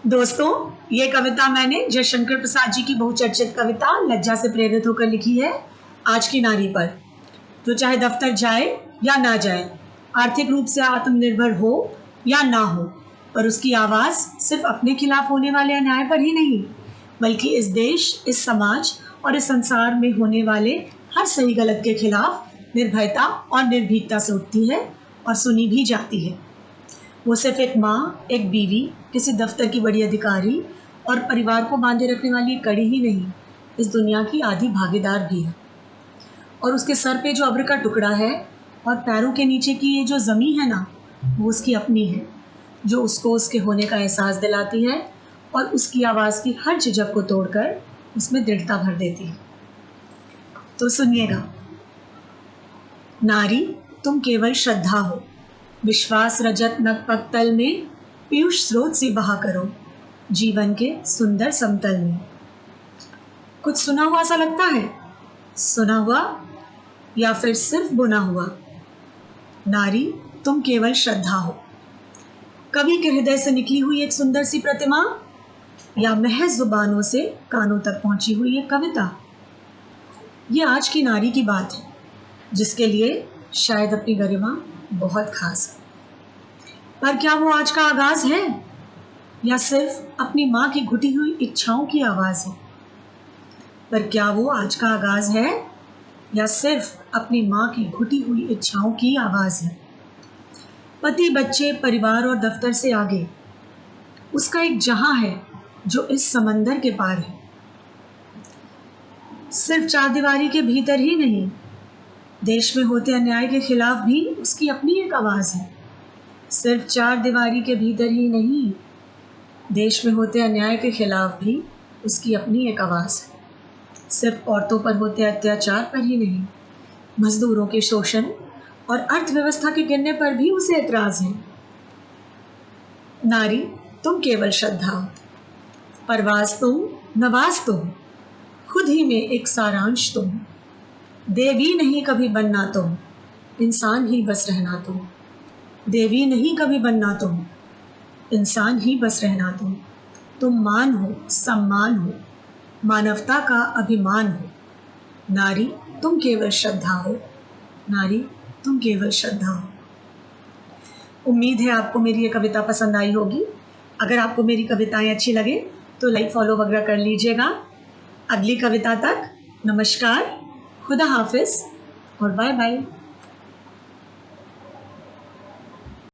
दोस्तों, ये कविता मैंने जयशंकर प्रसाद जी की बहुचर्चित कविता लज्जा से प्रेरित होकर लिखी है आज की नारी पर। तो चाहे दफ्तर जाए या ना जाए, आर्थिक रूप से आत्मनिर्भर हो या ना हो, पर उसकी आवाज़ सिर्फ अपने खिलाफ होने वाले अन्याय पर ही नहीं, बल्कि इस देश, इस समाज और इस संसार में होने वाले हर सही गलत के खिलाफ निर्भयता और निर्भीकता से उठती है और सुनी भी जाती है। वो सिर्फ एक माँ, एक बीवी, किसी दफ्तर की बड़ी अधिकारी और परिवार को बांधे रखने वाली एक कड़ी ही नहीं, इस दुनिया की आधी भागीदार भी है। और उसके सर पे जो अब्र का टुकड़ा है और पैरों के नीचे की ये जो ज़मीन है ना, वो उसकी अपनी है, जो उसको उसके होने का एहसास दिलाती है और उसकी आवाज़ की हर झिझक को तोड़कर उसमें दृढ़ता भर देती है। तो सुनिएगा। नारी, तुम केवल श्रद्धा हो, विश्वास रजत नक पक्तल में पीयूष स्रोत से बहा करो जीवन के सुंदर समतल में। कुछ सुना हुआ सा लगता है? सुना हुआ या फिर सिर्फ बुना हुआ? नारी, तुम केवल श्रद्धा हो, कवि के हृदय से निकली हुई एक सुंदर सी प्रतिमा या महज जुबानों से कानों तक पहुंची हुई एक कविता? ये आज की नारी की बात है, जिसके लिए शायद अपनी गरिमा बहुत खास है। पर क्या वो आज का आगाज है या सिर्फ अपनी माँ की घुटी हुई इच्छाओं की आवाज है? पर क्या वो आज का आगाज है या सिर्फ अपनी माँ की घुटी हुई इच्छाओं की आवाज है? पति, बच्चे, परिवार और दफ्तर से आगे उसका एक जहां है जो इस समंदर के पार है। सिर्फ चार दीवारी के भीतर ही नहीं, देश में होते अन्याय के खिलाफ भी उसकी अपनी एक आवाज़ है। सिर्फ चार दीवारी के भीतर ही नहीं, देश में होते अन्याय के खिलाफ भी उसकी अपनी एक आवाज़ है। सिर्फ औरतों पर होते अत्याचार पर ही नहीं, मजदूरों के शोषण और अर्थव्यवस्था के गिरने पर भी उसे एतराज़ है। नारी, तुम केवल श्रद्धा हो, परवाज़ तुम, नवाज तुम, खुद ही में एक सारांश तुम, देवी नहीं कभी बनना तुम, इंसान ही बस रहना तुम। देवी नहीं कभी बनना तुम, इंसान ही बस रहना तुम। तुम मान हो, सम्मान हो, मानवता का अभिमान हो। नारी, तुम केवल श्रद्धा हो, नारी, तुम केवल श्रद्धा हो। उम्मीद है आपको मेरी ये कविता पसंद आई होगी। अगर आपको मेरी कविताएं अच्छी लगे तो लाइक, फॉलो वगैरह कर लीजिएगा। अगली कविता तक नमस्कार, खुदा हाफिज और बाय बाय।